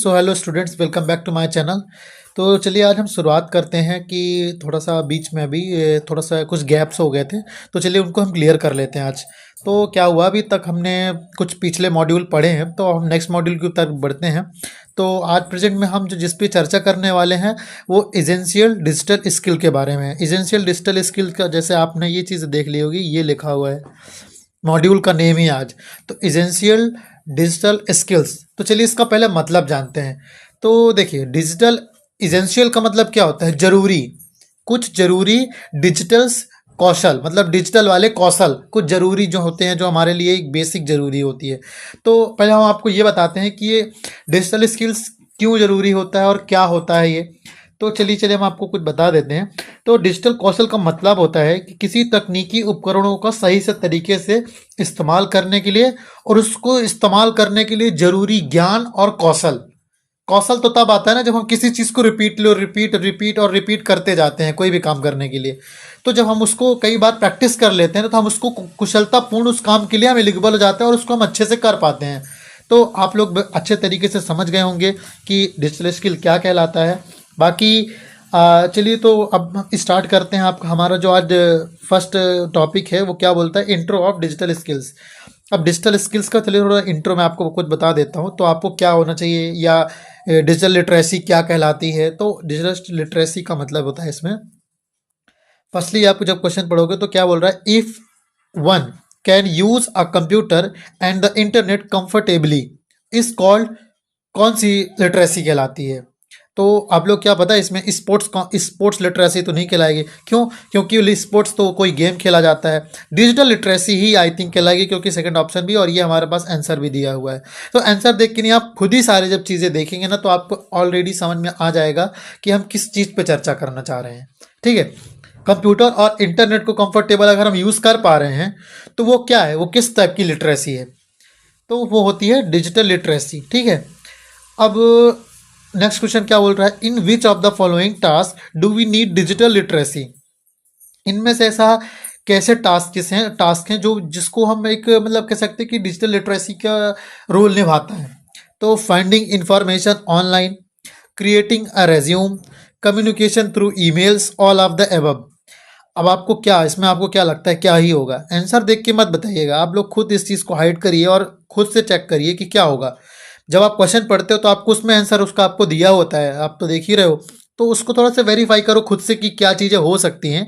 So hello students, welcome back to my channel. तो चलिए आज हम शुरुआत करते हैं कि थोड़ा सा बीच में अभी थोड़ा सा कुछ गैप्स हो गए थे, तो चलिए उनको हम क्लियर कर लेते हैं आज। तो क्या हुआ, अभी तक हमने कुछ पिछले मॉड्यूल पढ़े हैं, तो हम नेक्स्ट मॉड्यूल की तरफ बढ़ते हैं। तो आज प्रेजेंट में हम जो जिस पे चर्चा करने वाले हैं वो एसेंशियल डिजिटल स्किल के बारे में है। एसेंशियल डिजिटल स्किल का जैसे आपने ये चीज़ देख ली होगी, ये लिखा हुआ है मॉड्यूल का नेम ही आज, तो एसेंशियल डिजिटल स्किल्स। तो चलिए इसका पहले मतलब जानते हैं। तो देखिए, डिजिटल एसेंशियल का मतलब क्या होता है? जरूरी, कुछ जरूरी डिजिटल कौशल, मतलब डिजिटल वाले कौशल कुछ जरूरी जो होते हैं, जो हमारे लिए एक बेसिक जरूरी होती है। तो पहले हम आपको ये बताते हैं कि ये डिजिटल स्किल्स क्यों जरूरी होता है और क्या होता है ये। तो चलिए हम आपको कुछ बता देते हैं। तो डिजिटल कौशल का मतलब होता है कि किसी तकनीकी उपकरणों का सही से तरीके से इस्तेमाल करने के लिए और उसको इस्तेमाल करने के लिए जरूरी ज्ञान और कौशल। कौशल तो तब आता है ना जब हम किसी चीज़ को रिपीट करते जाते हैं कोई भी काम करने के लिए। तो जब हम उसको कई बार प्रैक्टिस कर लेते हैं तो हम उसको कुशलतापूर्ण उस काम के लिए हम एलिजिबल हो जाते हैं और उसको हम अच्छे से कर पाते हैं। तो आप लोग अच्छे तरीके से समझ गए होंगे कि डिजिटल स्किल क्या कहलाता है। बाकी चलिए तो अब हम स्टार्ट करते हैं। आप हमारा जो आज फर्स्ट टॉपिक है वो क्या बोलता है? Intro of digital skills. अब डिजिटल स्किल्स का चलिए थोड़ा इंट्रो मैं आपको कुछ बता देता हूँ। तो आपको क्या होना चाहिए, या डिजिटल लिटरेसी क्या कहलाती है? तो डिजिटल लिटरेसी का मतलब होता है इसमें, फर्स्टली आपको जब क्वेश्चन पढ़ोगे तो क्या बोल रहा है? If one can use a computer and the internet comfortably is called, कौन सी लिटरेसी कहलाती है? तो आप लोग क्या पता है इसमें स्पोर्ट्स लिटरेसी तो नहीं कहलाएगी। क्यों? क्योंकि स्पोर्ट्स तो कोई गेम खेला जाता है। डिजिटल लिटरेसी ही आई थिंक कहलाएगी, क्योंकि सेकंड ऑप्शन भी और ये हमारे पास आंसर भी दिया हुआ है। तो आंसर देख के नहीं, आप खुद ही सारे जब चीज़ें देखेंगे ना तो आपको ऑलरेडी समझ में आ जाएगा कि हम किस चीज़ पे चर्चा करना चाह रहे हैं। ठीक है, कंप्यूटर और इंटरनेट को कंफर्टेबल अगर हम यूज़ कर पा रहे हैं तो वो क्या है, वो किस टाइप की लिटरेसी है? तो वो होती है डिजिटल लिटरेसी। ठीक है, अब नेक्स्ट क्वेश्चन क्या बोल रहा है? In which of the following task do we need digital literacy? इनमें से ऐसा कैसे टास्क हैं जो जिसको हम एक मतलब कह सकते हैं कि डिजिटल लिटरेसी का रोल निभाता है? तो finding information online, creating a resume, communication through emails, all of the above. अब आपको क्या इसमें आपको क्या लगता है क्या ही होगा? आंसर देख के मत बताइएगा, आप लोग खुद इस चीज़ को हाइड करिए और खुद से चेक करिए कि क्या होगा। जब आप क्वेश्चन पढ़ते हो तो आपको उसमें आंसर उसका आपको दिया होता है, आप तो देख ही रहे हो। तो उसको थोड़ा सा वेरीफाई करो खुद से कि क्या चीज़ें हो सकती हैं।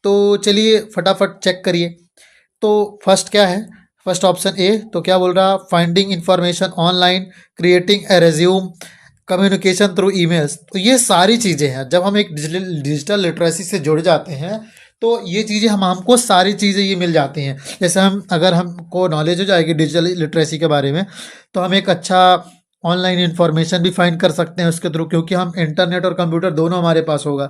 तो चलिए फटाफट चेक करिए। तो फर्स्ट क्या है? First option A. तो क्या बोल रहा? Finding information online, creating a resume, communication through emails. तो ये सारी चीज़ें हैं, जब हम एक डिजिटल लिटरेसी से जुड़ जाते हैं तो ये चीज़ें हमको सारी चीज़ें ये मिल जाती हैं। जैसे अगर हमको नॉलेज हो जाएगी डिजिटल लिटरेसी के बारे में तो हम एक अच्छा ऑनलाइन इन्फॉर्मेशन भी फाइंड कर सकते हैं उसके थ्रू, क्योंकि हम इंटरनेट और कंप्यूटर दोनों हमारे पास होगा।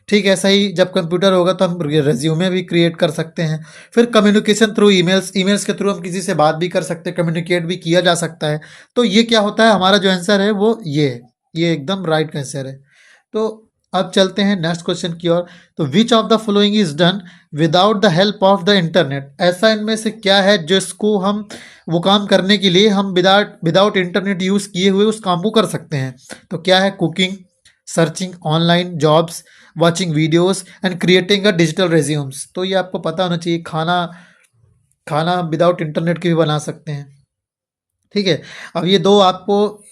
ठीक है, ऐसा ही जब कंप्यूटर होगा तो हम रेज्यूमे भी क्रिएट कर सकते हैं। फिर कम्युनिकेशन थ्रू ईमेल्स के थ्रू हम किसी से बात भी कर सकते हैं, कम्युनिकेट भी किया जा सकता है। तो ये क्या होता है, हमारा जो आंसर है वो ये है, ये एकदम राइट आंसर है। तो अब चलते हैं नेक्स्ट क्वेश्चन की ओर। तो which of the following is done without the help of the internet? ऐसा इनमें से क्या है जिसको हम वो काम करने के लिए हम विदाउट इंटरनेट यूज़ किए हुए उस काम को कर सकते हैं? तो क्या है? Cooking, searching online jobs, watching videos and creating a digital resumes. तो ये आपको पता होना चाहिए। खाना खाना विदाउट इंटरनेट के भी बना सकते हैं। ठीक है, अब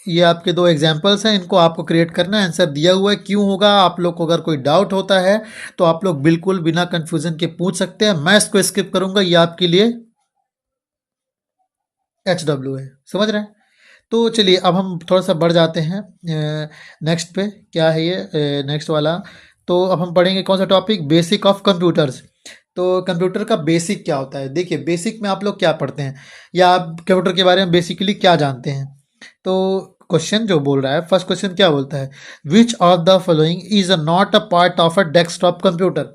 ये आपके दो एग्जाम्पल्स हैं, इनको आपको क्रिएट करना है। आंसर दिया हुआ है, क्यों होगा? आप लोग को अगर कोई डाउट होता है तो आप लोग बिल्कुल बिना कंफ्यूजन के पूछ सकते हैं। मैं इसको स्किप करूंगा, ये आपके लिए HW है, समझ रहे हैं? तो चलिए अब हम थोड़ा सा बढ़ जाते हैं नेक्स्ट पे। क्या है ये नेक्स्ट वाला? तो अब हम पढ़ेंगे कौन सा टॉपिक? Basic of computers. तो कंप्यूटर का बेसिक क्या होता है? देखिए, बेसिक में आप लोग क्या पढ़ते हैं, या आप कंप्यूटर के बारे में बेसिकली क्या जानते हैं? तो क्वेश्चन जो बोल रहा है, फर्स्ट क्वेश्चन क्या बोलता है? Which of the following is not a part of a desktop computer?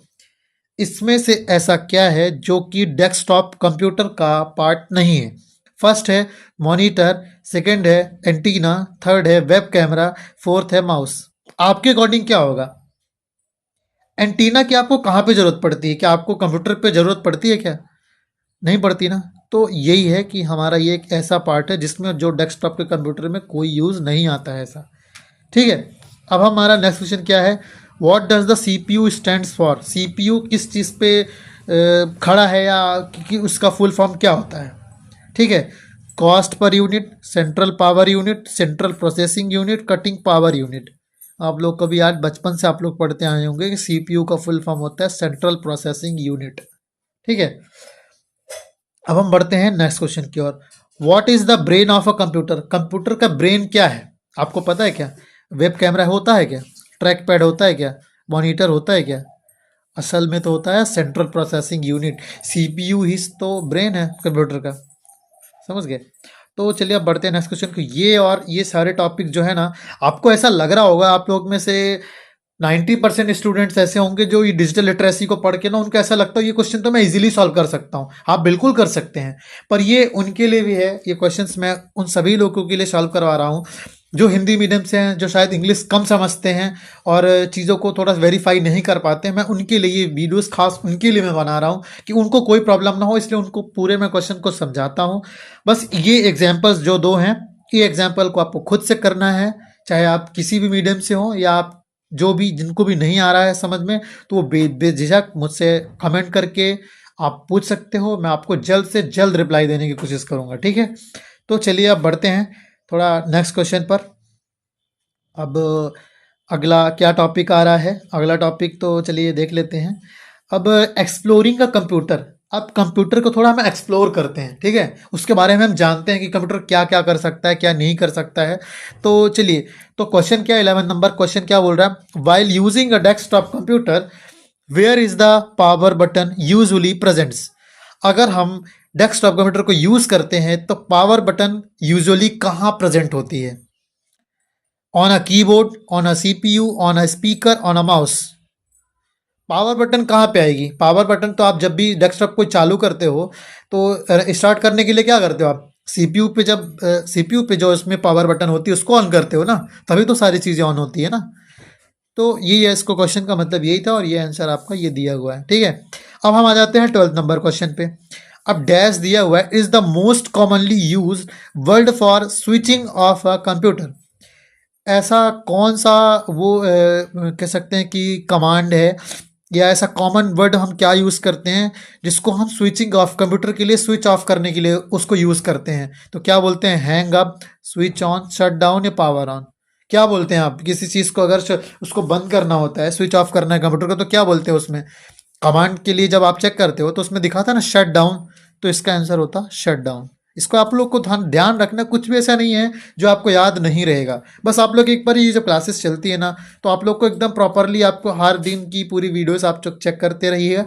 इसमें से ऐसा क्या है जो कि डेस्कटॉप कंप्यूटर का पार्ट नहीं है? फर्स्ट है मॉनिटर, सेकंड है एंटीना, थर्ड है वेब कैमरा, फोर्थ है माउस। आपके अकॉर्डिंग क्या होगा? एंटीना की आपको कहाँ पे ज़रूरत पड़ती है? क्या आपको कंप्यूटर पे ज़रूरत पड़ती है क्या? नहीं पड़ती ना। तो यही है कि हमारा ये एक ऐसा पार्ट है जिसमें जो डेस्कटॉप के कंप्यूटर में कोई यूज़ नहीं आता है ऐसा। ठीक है। अब हमारा नेक्स्ट क्वेश्चन क्या है, what does the CPU stands for. CPU किस चीज़ पे खड़ा है या कि उसका फुल फॉर्म क्या होता है। ठीक है, cost per unit, central power unit, central processing unit, cutting power unit. आप लोग कभी आज बचपन से आप लोग पढ़ते आए होंगे कि CPU का फुल फॉर्म होता है सेंट्रल प्रोसेसिंग यूनिट। ठीक है, अब हम बढ़ते हैं नेक्स्ट क्वेश्चन की ओर। What is the brain of a computer. Computer का ब्रेन क्या है, आपको पता है क्या। वेब कैमरा होता है क्या, ट्रैक पैड होता है क्या, मॉनिटर होता है क्या। असल में तो होता है सेंट्रल प्रोसेसिंग यूनिट। CPU ही तो ब्रेन है कंप्यूटर का, समझ गए। तो चलिए अब बढ़ते हैं नेक्स्ट क्वेश्चन को। ये और ये सारे टॉपिक जो है ना, आपको ऐसा लग रहा होगा आप लोग में से 90% स्टूडेंट्स ऐसे होंगे जो ये डिजिटल लिटरेसी को पढ़ के ना उनको ऐसा लगता है ये क्वेश्चन तो मैं इजीली सॉल्व कर सकता हूँ। आप बिल्कुल कर सकते हैं, पर ये उनके लिए भी है, ये क्वेश्चंस मैं उन सभी लोगों के लिए सॉल्व करवा रहा हूँ जो हिंदी मीडियम से हैं, जो शायद इंग्लिश कम समझते हैं और चीज़ों को थोड़ा वेरीफाई नहीं कर पाते हैं। मैं उनके लिए ये वीडियोस खास उनके लिए मैं बना रहा हूँ कि उनको कोई प्रॉब्लम ना हो, इसलिए उनको पूरे मैं क्वेश्चन को समझाता हूँ। बस ये एग्जाम्पल्स जो दो हैं, ये एग्जाम्पल को आपको खुद से करना है, चाहे आप किसी भी मीडियम से हो या आप जो भी जिनको भी नहीं आ रहा है समझ में, तो वो बेझिझक मुझसे कमेंट करके आप पूछ सकते हो। मैं आपको जल्द से जल्द रिप्लाई देने की कोशिश करूँगा। ठीक है, तो चलिए अब बढ़ते हैं थोड़ा नेक्स्ट क्वेश्चन पर। अब अगला क्या टॉपिक आ रहा है, अगला टॉपिक तो चलिए देख लेते हैं। अब एक्सप्लोरिंग अ कंप्यूटर। अब कंप्यूटर को थोड़ा हम एक्सप्लोर करते हैं, ठीक है, उसके बारे में हम जानते हैं कि कंप्यूटर क्या क्या कर सकता है, क्या नहीं कर सकता है। तो चलिए, तो क्वेश्चन क्या 11 नंबर क्वेश्चन क्या बोल रहा है, while using a desktop computer where is the power button usually presents. अगर हम डेस्कटॉप कंप्यूटर को यूज करते हैं तो पावर बटन यूजुअली कहाँ प्रेजेंट होती है। On a keyboard, on a CPU, on a speaker, on a mouse. Power button कहाँ पे आएगी। पावर बटन तो आप जब भी डेस्कटॉप को चालू करते हो तो स्टार्ट करने के लिए क्या करते हो आप, CPU पे, जब CPU पे जो इसमें पावर बटन होती है उसको ऑन करते हो ना, तभी तो सारी चीज़ें ऑन होती है ना। तो यही है, इसको क्वेश्चन का मतलब यही था और ये आंसर आपका ये दिया हुआ है। ठीक है, अब हम आ जाते हैं 12 नंबर क्वेश्चन पे। अब डैश दिया हुआ है, is the most commonly use word for switching off a computer. ऐसा कौन सा वो कह सकते हैं कि कमांड है या ऐसा कॉमन वर्ड हम क्या यूज़ करते हैं जिसको हम स्विचिंग ऑफ कंप्यूटर के लिए, स्विच ऑफ करने के लिए उसको यूज़ करते हैं। तो क्या बोलते हैं, hang up, switch on, shut down या पावर ऑन। क्या बोलते हैं आप किसी चीज़ को अगर उसको बंद करना होता है, स्विच ऑफ करना है कंप्यूटर को, तो क्या बोलते हैं उसमें। कमांड के लिए जब आप चेक करते हो तो उसमें दिखाता है ना शट डाउन, तो इसका आंसर होता शट डाउन। इसको आप लोग को ध्यान रखना, कुछ भी ऐसा नहीं है जो आपको याद नहीं रहेगा। बस आप लोग एक बार ये जो क्लासेस चलती है ना, तो आप लोग को एकदम प्रॉपरली आपको हर दिन की पूरी वीडियोस आप चेक करते रहिएगा।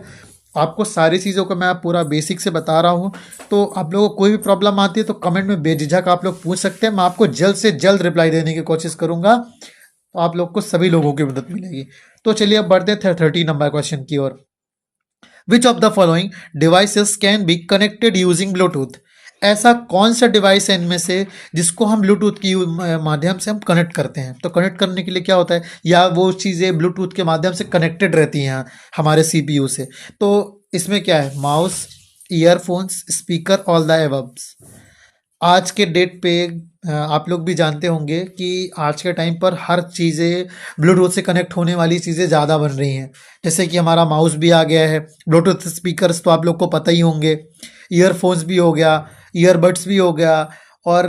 आपको सारी चीज़ों को मैं पूरा बेसिक से बता रहा हूँ। तो आप लोगों को कोई भी प्रॉब्लम आती है तो कमेंट में बेझिझक आप लोग पूछ सकते हैं, मैं आपको जल्द से जल्द रिप्लाई देने की कोशिश करूँगा। तो आप लोग को सभी लोगों की मदद मिलेगी। तो चलिए अब बढ़ते हैं 30 नंबर क्वेश्चन की ओर। Which of the following devices can be connected using Bluetooth. ऐसा कौन सा डिवाइस है इनमें से जिसको हम ब्लूटूथ की माध्यम से हम कनेक्ट करते हैं। तो कनेक्ट करने के लिए क्या होता है, या वो चीज़ें ब्लूटूथ के माध्यम से कनेक्टेड रहती हैं हमारे CPU से। तो इसमें क्या है, mouse, earphones, speaker, all the aboves. आज के डेट पे आप लोग भी जानते होंगे कि आज के टाइम पर हर चीज़ें ब्लूटूथ से कनेक्ट होने वाली चीज़ें ज़्यादा बन रही हैं। जैसे कि हमारा माउस भी आ गया है, ब्लूटूथ स्पीकर्स तो आप लोग को पता ही होंगे, ईयरफोन्स भी हो गया, ईयरबड्स भी हो गया, और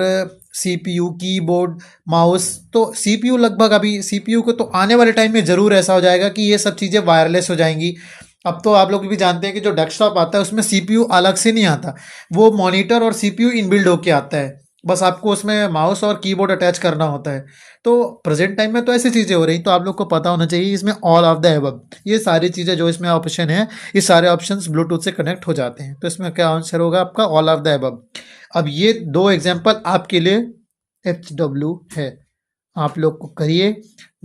CPU, कीबोर्ड, माउस। तो CPU लगभग अभी CPU को तो आने वाले टाइम में ज़रूर ऐसा हो जाएगा कि ये सब चीज़ें वायरलेस हो जाएंगी। अब तो आप लोग भी जानते हैं कि जो डेस्कटॉप आता है उसमें CPU अलग से नहीं आता, वो मॉनिटर और CPU इनबिल्ड होके आता है, बस आपको उसमें माउस और कीबोर्ड अटैच करना होता है। तो प्रेजेंट टाइम में तो ऐसी चीज़ें हो रही, तो आप लोग को पता होना चाहिए इसमें ऑल ऑफ द एबव, ये सारी चीज़ें जो इसमें ऑप्शन है, ये सारे ऑप्शंस ब्लूटूथ से कनेक्ट हो जाते हैं। तो इसमें क्या आंसर होगा आपका, ऑल ऑफ द एबव। अब ये दो एग्जाम्पल आपके लिए HW है, आप लोग को करिए।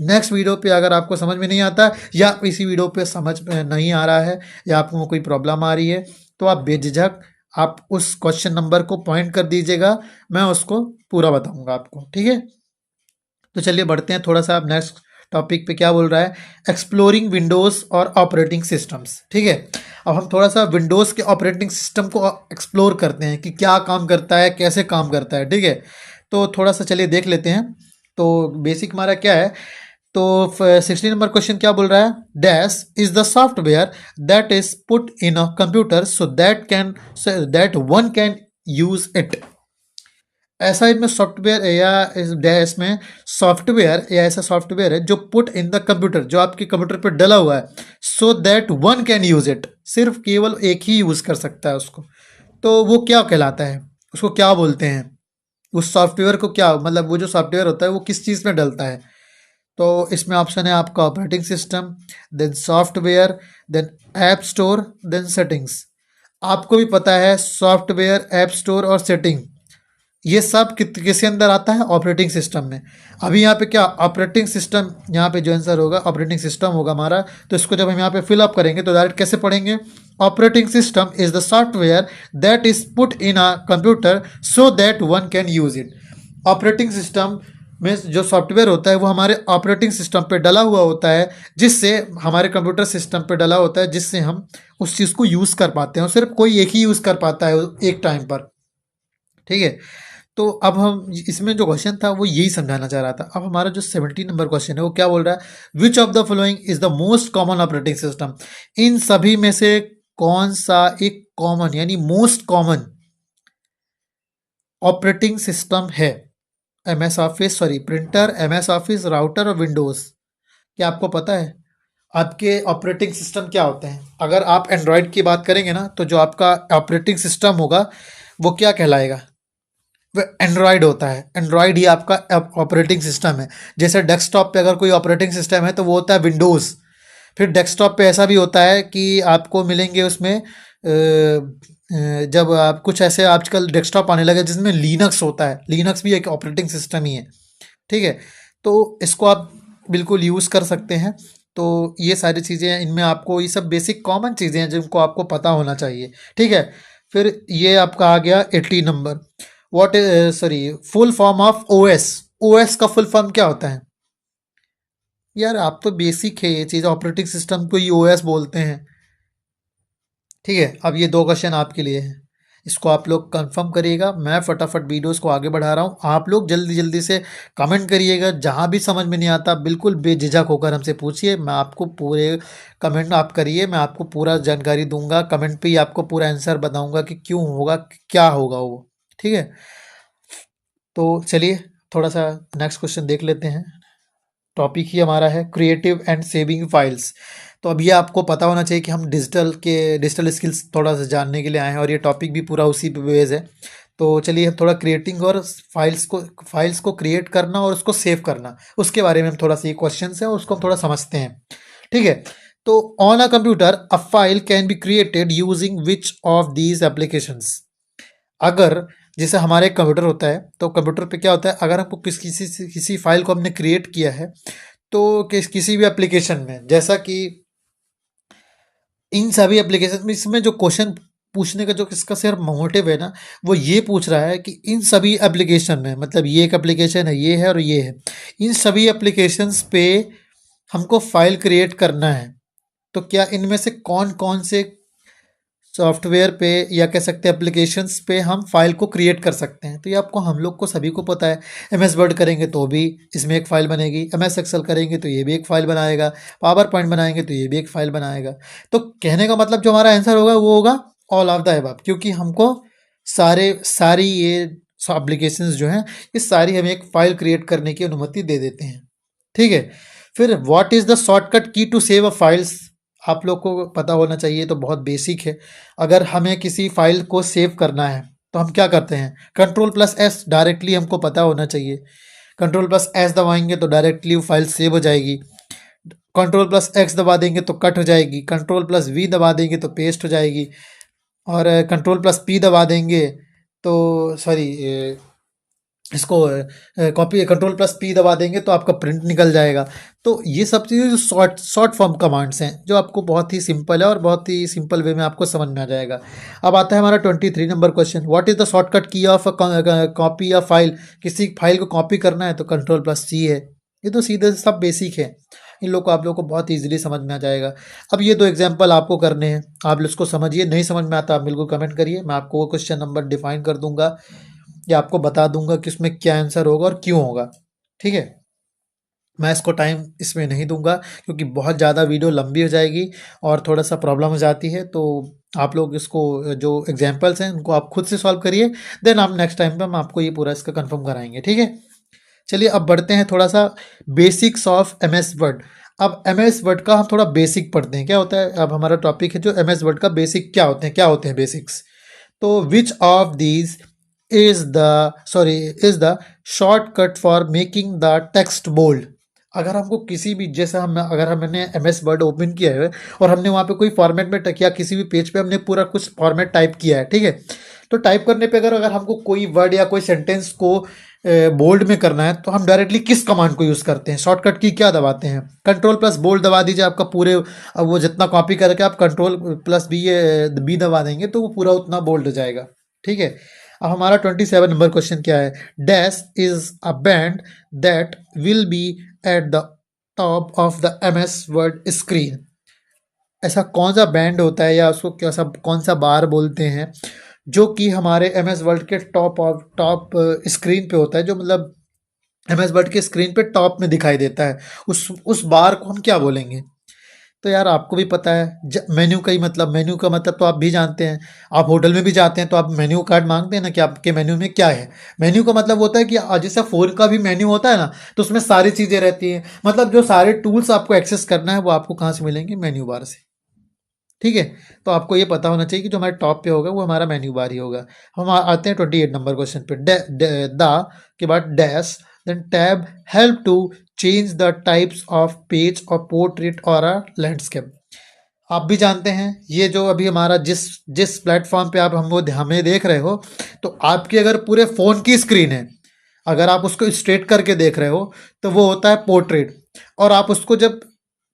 नेक्स्ट वीडियो पे अगर आपको समझ में नहीं आता या इसी वीडियो पे समझ में नहीं आ रहा है या आपको कोई प्रॉब्लम आ रही है, तो आप बेझिझक आप उस क्वेश्चन नंबर को पॉइंट कर दीजिएगा, मैं उसको पूरा बताऊंगा आपको। ठीक है, तो चलिए बढ़ते हैं थोड़ा सा। अब नेक्स्ट टॉपिक पे क्या बोल रहा है, एक्सप्लोरिंग विंडोज़ और ऑपरेटिंग सिस्टम्स। ठीक है, अब हम थोड़ा सा विंडोज़ के ऑपरेटिंग सिस्टम को एक्सप्लोर करते हैं कि क्या काम करता है, कैसे काम करता है। ठीक है, तो थोड़ा सा चलिए देख लेते हैं। तो बेसिक हमारा क्या है, तो 16 नंबर क्वेश्चन क्या बोल रहा है, dash is the software that is put in a computer so that one can use it. ऐसा इनमें सॉफ्टवेयर या इस डैश में सॉफ्टवेयर या ऐसा सॉफ्टवेयर है जो पुट इन द कंप्यूटर, जो आपके कंप्यूटर पर डला हुआ है, so that one can use it, सिर्फ केवल एक ही यूज कर सकता है उसको। तो वो क्या कहलाता है, उसको क्या बोलते हैं, उस सॉफ्टवेयर को क्या, मतलब वो जो सॉफ्टवेयर होता है वो किस चीज़ में डलता है। तो इसमें ऑप्शन है आपका operating system, then software, then app store, then settings. आपको भी पता है सॉफ्टवेयर, ऐप स्टोर और सेटिंग ये सब किसके अंदर आता है, ऑपरेटिंग सिस्टम में। अभी यहाँ पे क्या ऑपरेटिंग सिस्टम, यहाँ पे जो आंसर होगा ऑपरेटिंग सिस्टम होगा हमारा। तो इसको जब हम यहाँ पे फिलअप करेंगे तो डायरेक्ट कैसे पढ़ेंगे, operating system is the software that is put in a computer so that one can use it. Operating system में जो सॉफ्टवेयर होता है वो हमारे ऑपरेटिंग सिस्टम पे डला हुआ होता है, जिससे हमारे कंप्यूटर सिस्टम पे डला होता है, जिससे हम उस चीज़ को यूज़ कर पाते हैं। सिर्फ कोई एक ही यूज़ कर पाता है एक टाइम पर, ठीक है। तो अब हम इसमें जो क्वेश्चन था वो यही समझाना चाह रहा था। अब हमारा जो 17 नंबर क्वेश्चन है वो क्या बोल रहा है, which of the following is the most common operating system. इन सभी में से कौन सा एक कॉमन यानी मोस्ट कॉमन ऑपरेटिंग सिस्टम है। M S office, sorry printer, M S office, router और विंडोज़। क्या आपको पता है आपके ऑपरेटिंग सिस्टम क्या होते हैं। अगर आप एंड्रॉयड की बात करेंगे ना तो जो आपका ऑपरेटिंग सिस्टम होगा वो क्या कहलाएगा, वो एंड्रॉयड होता है। एंड्रॉयड ही आपका ऑपरेटिंग सिस्टम है। जैसे डेस्कटॉप पे अगर कोई ऑपरेटिंग सिस्टम है तो वो होता है विंडोज़। फिर डेस्कटॉप पे ऐसा भी होता है कि आपको मिलेंगे उसमें जब आप कुछ ऐसे आजकल डेस्कटॉप आने लगे जिसमें लिनक्स होता है, लिनक्स भी एक ऑपरेटिंग सिस्टम ही है, ठीक है। तो इसको आप बिल्कुल यूज़ कर सकते हैं। तो ये सारी चीज़ें इनमें आपको, ये सब बेसिक कॉमन चीज़ें हैं जिनको आपको पता होना चाहिए, ठीक है। फिर ये आपका आ गया 80 number, what sorry full form of OS. OS का फुल फॉर्म क्या होता है यार, आप तो बेसिक है ये चीज़, ऑपरेटिंग सिस्टम को ही ओएस बोलते हैं, ठीक है। अब ये दो क्वेश्चन आपके लिए हैं, इसको आप लोग कंफर्म करिएगा। मैं फटाफट वीडियोस को आगे बढ़ा रहा हूँ, आप लोग जल्दी जल्दी से कमेंट करिएगा। जहाँ भी समझ में नहीं आता बिल्कुल बेझिझक होकर हमसे पूछिए, मैं आपको पूरे कमेंट आप करिए, मैं आपको पूरा जानकारी दूंगा। कमेंट पे ही आपको पूरा आंसर बताऊंगा कि क्यों होगा, क्या होगा वो, ठीक है। तो चलिए थोड़ा सा नेक्स्ट क्वेश्चन देख लेते हैं। टॉपिक ही हमारा है क्रिएटिव एंड सेविंग फाइल्स। तो अब ये आपको पता होना चाहिए कि हम डिजिटल स्किल्स थोड़ा सा जानने के लिए आए हैं और ये टॉपिक भी पूरा उसी पे बेस है। तो चलिए हम थोड़ा क्रिएटिंग और फाइल्स को क्रिएट करना और उसको सेव करना, उसके बारे में हम थोड़ा सा ये क्वेश्चन है और उसको हम थोड़ा समझते हैं, ठीक है। तो on a computer a file can be created using which of these applications. अगर जैसे हमारे एक कंप्यूटर होता है तो कंप्यूटर पे क्या होता है, अगर हमको किसी फाइल को हमने क्रिएट किया है तो किसी भी एप्लीकेशन में, जैसा कि इन सभी एप्लीकेशन में, इसमें जो क्वेश्चन पूछने का जो इसका सिर्फ मोटिव है ना, वो ये पूछ रहा है कि इन सभी एप्लीकेशन में, मतलब ये एक एप्लीकेशन है, ये है और ये है, इन सभी एप्लीकेशंस पे हमको फाइल क्रिएट करना है। तो क्या इनमें से कौन कौन से सॉफ्टवेयर पे या कह सकते हैं एप्लीकेशंस पे हम फाइल को क्रिएट कर सकते हैं। तो ये आपको, हम लोग को सभी को पता है। एम एस वर्ड करेंगे तो भी इसमें एक फ़ाइल बनेगी, एम एस एक्सेल करेंगे तो ये भी एक फ़ाइल बनाएगा, पावर पॉइंट बनाएंगे तो ये भी एक फ़ाइल बनाएगा। तो कहने का मतलब जो हमारा आंसर होगा वो होगा ऑल ऑफ द अबव, क्योंकि हमको सारी ये एप्लीकेशंस जो हैं ये सारी हमें एक फ़ाइल क्रिएट करने की अनुमति दे देते हैं, ठीक है। फिर व्हाट इज़ द शॉर्टकट की टू सेव अ फाइल्स, आप लोग को पता होना चाहिए, तो बहुत बेसिक है। अगर हमें किसी फाइल को सेव करना है तो हम क्या करते हैं, कंट्रोल प्लस एस, डायरेक्टली हमको पता होना चाहिए। कंट्रोल प्लस एस दबाएंगे तो डायरेक्टली वो फाइल सेव हो जाएगी। कंट्रोल प्लस एक्स दबा देंगे तो कट हो जाएगी। कंट्रोल प्लस वी दबा देंगे तो पेस्ट हो जाएगी। और कंट्रोल प्लस पी दबा देंगे तो, सॉरी इसको कॉपी, कंट्रोल प्लस पी दबा देंगे तो आपका प्रिंट निकल जाएगा। तो ये सब चीज़ें जो शॉर्ट फॉर्म कमांड्स हैं जो आपको बहुत ही सिंपल है और बहुत ही सिंपल वे में आपको समझ में आ जाएगा। अब आता है हमारा 23 number question, what is the shortcut की ऑफ कॉपी या फाइल। किसी फाइल को कॉपी करना है तो कंट्रोल प्लस सी है। ये तो सीधे सब बेसिक है, इन लोग को आप लोग को बहुत ईजिली समझ में आ जाएगा। अब ये दो एग्जाम्पल आपको करने हैं, आप इसको समझिए। नहीं समझ में आता आप बिल्कुल कमेंट करिए, मैं आपको वो क्वेश्चन नंबर डिफाइन कर दूंगा या आपको बता दूंगा कि उसमें क्या आंसर होगा और क्यों होगा। ठीक है, मैं इसको टाइम इसमें नहीं दूंगा क्योंकि बहुत ज़्यादा वीडियो लंबी हो जाएगी और थोड़ा सा प्रॉब्लम हो जाती है। तो आप लोग इसको जो एग्जांपल्स हैं उनको आप खुद से सॉल्व करिए, देन आप नेक्स्ट टाइम पे हम आपको ये पूरा इसका कंफर्म कराएंगे। ठीक है, चलिए अब बढ़ते हैं थोड़ा सा basics of M S Word. अब एम एस वर्ड का हम थोड़ा बेसिक पढ़ते हैं, क्या होता है। अब हमारा टॉपिक है जो एम एस वर्ड का बेसिक क्या होते हैं बेसिक्स। तो which of these is the shortcut for making the text bold. अगर हमको किसी भी, जैसे हमने एम एस वर्ड ओपन किया है और हमने वहाँ पे कोई फॉर्मेट में या किसी भी पेज पे हमने पूरा कुछ फॉर्मेट टाइप किया है, ठीक है। तो टाइप करने पे अगर हमको कोई वर्ड या कोई सेंटेंस को बोल्ड में करना है तो हम डायरेक्टली किस कमांड को यूज़ करते हैं, शॉर्टकट की क्या दबाते हैं। कंट्रोल प्लस बोल्ड दबा दीजिए, आपका पूरे अब वो जितना कॉपी करके आप कंट्रोल प्लस बी दबा देंगे तो वो पूरा उतना बोल्ड हो जाएगा। ठीक है, अब हमारा 27 नंबर क्वेश्चन क्या है। Dash is a band that will be at the top of the M S Word screen. ऐसा कौन सा बैंड होता है या उसको कैसा कौन सा बार बोलते हैं जो कि हमारे एम एस वर्ल्ड के टॉप स्क्रीन पे होता है, जो मतलब एम एस वर्ल्ड के स्क्रीन पे टॉप में दिखाई देता है, उस बार को हम क्या बोलेंगे। तो यार आपको भी पता है मेन्यू का ही मतलब, मेन्यू का मतलब तो आप भी जानते हैं। आप होटल में भी जाते हैं तो आप मेन्यू कार्ड मांगते हैं ना कि आपके मेन्यू में क्या है। मेन्यू का मतलब होता है कि जैसे फ़ोन का भी मेन्यू होता है ना, तो उसमें सारी चीज़ें रहती हैं, मतलब जो सारे टूल्स आपको एक्सेस करना है वो आपको कहाँ से मिलेंगे, मेन्यू बार से। ठीक है, तो आपको ये पता होना चाहिए कि जो हमारे टॉप पे होगा वो हमारा मेन्यू बार ही होगा। हम आते हैं 28 नंबर क्वेश्चन पे। द के बाद dash then tab help to change the types of page और पोर्ट्रेट और अ लैंडस्केप। आप भी जानते हैं ये जो अभी हमारा जिस जिस प्लेटफॉर्म पे आप हमें देख रहे हो, तो आपकी अगर पूरे फ़ोन की स्क्रीन है, अगर आप उसको स्ट्रेट करके देख रहे हो तो वो होता है पोर्ट्रेट। और आप उसको जब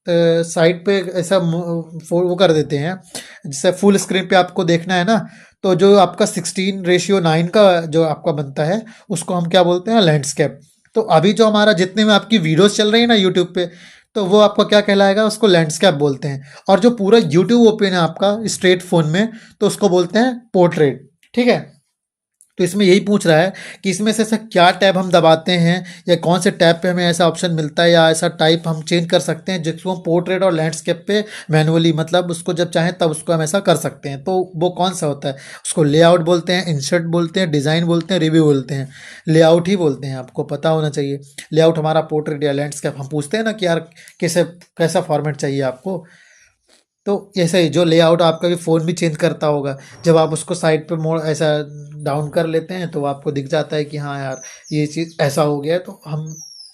साइड पे ऐसा वो कर देते हैं, जैसे फुल स्क्रीन पे आपको देखना है ना, तो जो आपका 16:9 का जो आपका बनता है उसको हम क्या बोलते हैं, लैंडस्केप। तो अभी जो हमारा जितने में आपकी वीडियोस चल रही है ना यूट्यूब पे, तो वो आपका क्या कहलाएगा, उसको लैंडस्केप बोलते हैं। और जो पूरा यूट्यूब ओपन है आपका स्ट्रेट फोन में, तो उसको बोलते हैं पोर्ट्रेट। ठीक है, तो इसमें यही पूछ रहा है कि इसमें से ऐसा क्या टैब हम दबाते हैं या कौन से टैब पे हमें ऐसा ऑप्शन मिलता है या ऐसा टाइप हम चेंज कर सकते हैं जिसको हम पोर्ट्रेट और लैंडस्केप पे मैनुअली, मतलब उसको जब चाहें तब उसको हम ऐसा कर सकते हैं। तो वो कौन सा होता है, उसको लेआउट बोलते हैं, इंसर्ट बोलते हैं, डिज़ाइन बोलते हैं, रिव्यू बोलते हैं। लेआउट ही बोलते हैं, आपको पता होना चाहिए। लेआउट हमारा पोर्ट्रेट या लैंडस्केप, हम पूछते हैं ना कि यार कैसे कैसा फॉर्मेट चाहिए आपको, तो ऐसा ही जो लेआउट आपका भी फ़ोन भी चेंज करता होगा, जब आप उसको साइड पे मोड़ ऐसा डाउन कर लेते हैं तो आपको दिख जाता है कि हाँ यार ये चीज़ ऐसा हो गया है, तो हम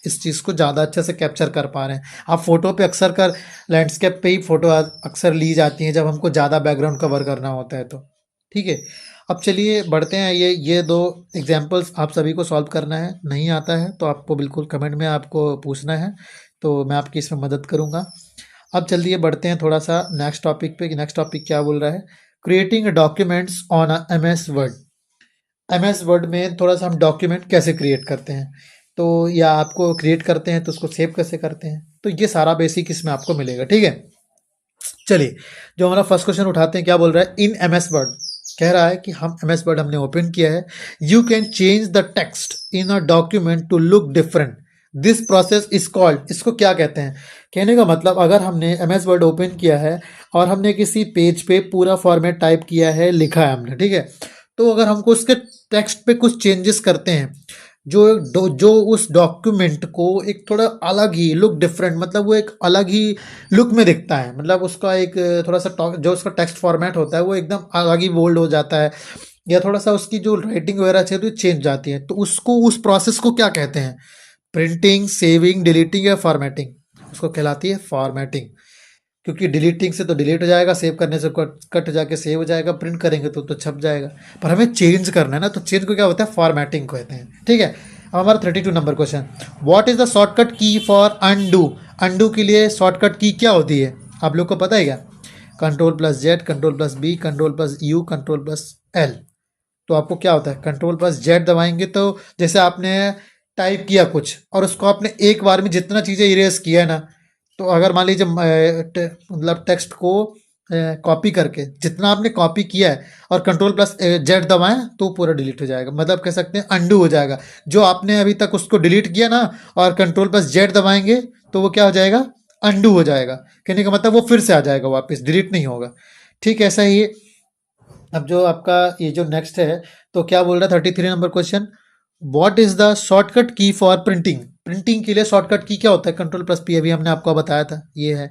इस चीज़ को ज़्यादा अच्छे से कैप्चर कर पा रहे हैं। आप फ़ोटो पे अक्सर कर लैंडस्केप पे ही फ़ोटो अक्सर ली जाती हैं जब हमको ज़्यादा बैकग्राउंड कवर करना होता है तो। ठीक है, अब चलिए बढ़ते हैं। ये दो एग्जांपल्स आप सभी को सॉल्व करना है, नहीं आता है तो आपको बिल्कुल कमेंट में आपको पूछना है, तो मैं आपकी इसमें मदद करूँगा। अब चलिए बढ़ते हैं थोड़ा सा नेक्स्ट टॉपिक पे कि नेक्स्ट टॉपिक क्या बोल रहा है। Creating documents on M S Word. M S Word में थोड़ा सा हम डॉक्यूमेंट कैसे क्रिएट करते हैं, तो या आपको क्रिएट करते हैं तो उसको सेव कैसे करते हैं, तो ये सारा बेसिक इसमें आपको मिलेगा। ठीक है, चलिए जो हमारा फर्स्ट क्वेश्चन उठाते हैं, क्या बोल रहा है। इन एम एस वर्ड कह रहा है कि हम एम एस वर्ड हमने ओपन किया है, you can change the text in a document to look different, this process is called. इसको क्या कहते हैं, कहने का मतलब अगर हमने एम एस वर्ड ओपन किया है और हमने किसी पेज पे पूरा फॉर्मेट टाइप किया है, लिखा है हमने, ठीक है, तो अगर हमको उसके टेक्स्ट पे कुछ चेंजेस करते हैं जो उस डॉक्यूमेंट को एक थोड़ा अलग ही लुक डिफरेंट, मतलब वो एक अलग ही लुक में दिखता है, मतलब उसका एक थोड़ा सा जो उसका टेक्स्ट फॉर्मेट होता है वो एकदम अलग ही बोल्ड हो जाता है, या थोड़ा सा उसकी जो राइटिंग वगैरह चाहिए तो चेंज जाती है, तो उसको उस प्रोसेस को क्या कहते हैं, प्रिंटिंग, सेविंग, डिलीटिंग या फॉर्मेटिंग। उसको कहलाती है फॉर्मेटिंग, क्योंकि डिलीटिंग से तो डिलीट हो जाएगा, सेव करने से कट जाके सेव हो जाएगा, प्रिंट करेंगे तो छप जाएगा, पर हमें चेंज करना है ना, तो चेंज को क्या होता है, फॉर्मेटिंग कहते हैं। ठीक है, अब हमारा 32 number question, what is the shortcut की फॉर अनडू। अनडू के लिए शॉर्टकट की क्या होती है, आप लोग को पता है क्या। Control plus Z, control plus B, control plus U, control plus L. तो आपको क्या होता है, कंट्रोल प्लस जेड दबाएंगे तो जैसे आपने टाइप किया कुछ और उसको आपने एक बार में जितना चीज़ें इरेज किया है ना, तो अगर मान लीजिए मतलब टेक्स्ट को कॉपी करके, जितना आपने कॉपी किया है और कंट्रोल प्लस जेड दबाएं तो पूरा डिलीट हो जाएगा, मतलब कह सकते हैं अंडू हो जाएगा। जो आपने अभी तक उसको डिलीट किया ना और कंट्रोल प्लस जेड दबाएंगे तो वो क्या हो जाएगा, अंडू हो जाएगा। कहने का मतलब वो फिर से आ जाएगा वापस, डिलीट नहीं होगा। ठीक, ऐसा ही अब जो आपका ये जो नेक्स्ट है, तो क्या बोल रहा है 33 number question, what is the shortcut की फॉर प्रिंटिंग। प्रिंटिंग के लिए शॉर्टकट की क्या होता है, कंट्रोल प्लस पी, अभी हमने आपको बताया था ये है।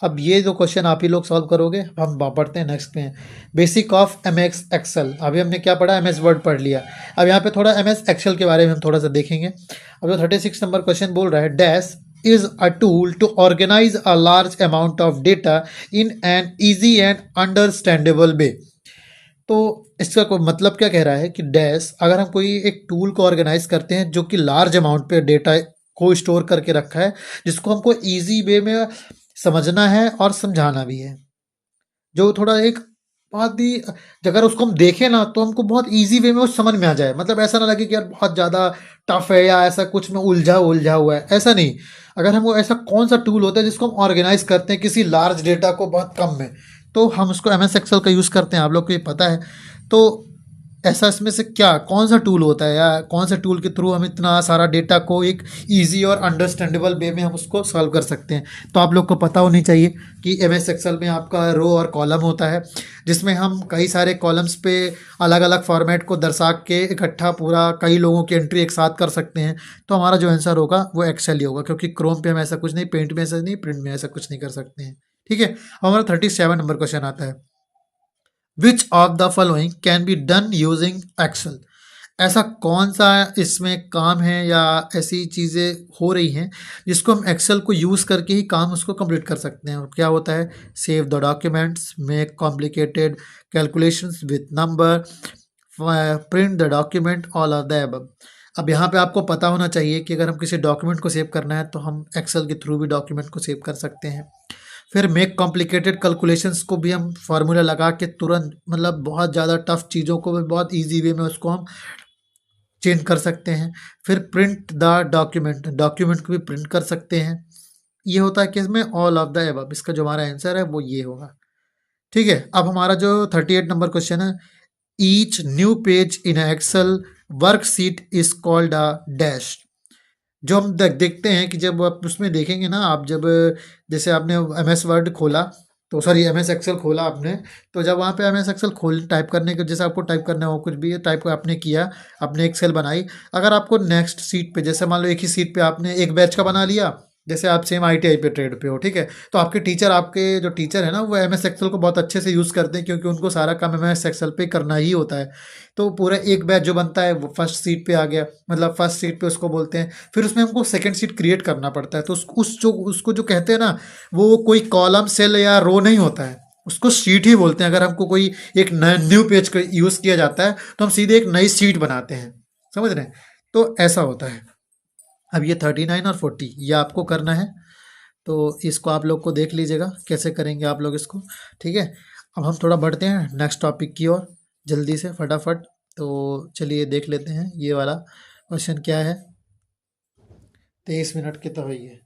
अब ये जो क्वेश्चन आप ही लोग सॉल्व करोगे, हम पढ़ते हैं नेक्स्ट में। Basic of M S Excel, अभी हमने क्या पढ़ा, एम एस वर्ड पढ़ लिया। अब यहाँ पे थोड़ा एम एस एक्सेल के बारे में हम थोड़ा सा देखेंगे। अब जो 36 नंबर क्वेश्चन बोल रहा है, dash is a tool to organise a large amount of data in an easy and understandable way. तो इसका कोई मतलब क्या कह रहा है कि डैश, अगर हम कोई एक टूल को ऑर्गेनाइज करते हैं जो कि लार्ज अमाउंट पे डेटा को स्टोर करके रखा है, जिसको हमको इजी वे में समझना है और समझाना भी है, जो थोड़ा एक बहुत ही, अगर उसको हम देखें ना तो हमको बहुत इजी वे में वो समझ में आ जाए, मतलब ऐसा ना लगे कि यार बहुत ज़्यादा टफ है या ऐसा कुछ में उलझा उलझा हुआ है, ऐसा नहीं। अगर हमको ऐसा कौन सा टूल होता है जिसको हम ऑर्गेनाइज करते हैं किसी लार्ज डेटा को बहुत कम में, तो हम उसको एम एस एक्सेल का यूज़ करते हैं, आप लोग को ये पता है। तो ऐसा इसमें से क्या कौन सा टूल होता है या कौन से टूल के थ्रू हम इतना सारा डेटा को एक इजी और अंडरस्टैंडेबल वे में हम उसको सॉल्व कर सकते हैं। तो आप लोग को पता होनी चाहिए कि एम एस एक्सेल में आपका रो और कॉलम होता है, जिसमें हम कई सारे कॉलम्स पे अलग अलग फॉर्मेट को दर्शा के इकट्ठा पूरा कई लोगों की एंट्री एक साथ कर सकते हैं। तो हमारा जो आंसर होगा वो एक्सेल ही होगा, क्योंकि क्रोम पे हम ऐसा कुछ नहीं, पेंट में ऐसा नहीं, प्रिंट में ऐसा कुछ नहीं कर सकते हैं। ठीक है, हमारा 37 नंबर क्वेश्चन आता है, which of the following can be done using Excel. ऐसा कौन सा इसमें काम है या ऐसी चीज़ें हो रही हैं जिसको हम एक्सेल को यूज़ करके ही काम उसको कंप्लीट कर सकते हैं। और क्या होता है, save the documents, make complicated calculations with number, print the document, all of the above. अब यहाँ पे आपको पता होना चाहिए कि अगर हम किसी डॉक्यूमेंट को सेव करना है तो हम एक्सेल के थ्रू भी डॉक्यूमेंट को सेव कर सकते हैं। फिर मेक कॉम्प्लिकेटेड कैलकुलेशंस को भी हम फार्मूला लगा के तुरंत, मतलब बहुत ज़्यादा टफ चीज़ों को भी बहुत इजी वे में उसको हम चेंज कर सकते हैं। फिर प्रिंट द डॉक्यूमेंट, डॉक्यूमेंट को भी प्रिंट कर सकते हैं। ये होता है कि इसमें ऑल ऑफ द अबव, इसका जो हमारा आंसर है वो ये होगा। ठीक है, अब हमारा जो 38 नंबर क्वेश्चन है, each new page in Excel worksheet is called a dash. जो हम देखते हैं कि जब आप उसमें देखेंगे ना, आप जब जैसे आपने एम एस वर्ड खोला, तो सॉरी एम एस एक्सेल खोला आपने, तो जब वहाँ पे एम एस एक्सेल खोल टाइप करने के, जैसे आपको टाइप करना हो कुछ भी टाइप आपने किया, आपने एक्सेल बनाई, अगर आपको नेक्स्ट सीट पे, जैसे मान लो एक ही सीट पे आपने एक बैच का बना लिया, जैसे आप सेम आईटीआई पे ट्रेड पे हो, ठीक है, तो आपके टीचर, आपके जो टीचर है ना, वो एम एस एक्सेल को बहुत अच्छे से यूज़ करते हैं, क्योंकि उनको सारा काम एम एस एक्सेल पे करना ही होता है। तो पूरा एक बैच जो बनता है वो फर्स्ट सीट पे आ गया, मतलब फर्स्ट सीट पे उसको बोलते हैं। फिर उसमें हमको सेकंड सीट क्रिएट करना पड़ता है, तो उसको जो कहते हैं ना, वो कोई कॉलम सेल या रो नहीं होता है, उसको शीट ही बोलते हैं। अगर हमको कोई एक न्यू पेज का यूज़ किया जाता है तो हम सीधे एक नई शीट बनाते हैं, समझ रहे हैं। तो ऐसा होता है। अब ये 39 और 40 ये आपको करना है, तो इसको आप लोग को देख लीजिएगा कैसे करेंगे आप लोग इसको। ठीक है, अब हम थोड़ा बढ़ते हैं नेक्स्ट टॉपिक की ओर जल्दी से फटाफट। तो चलिए देख लेते हैं ये वाला क्वेश्चन क्या है। 23 मिनट के तो है ये।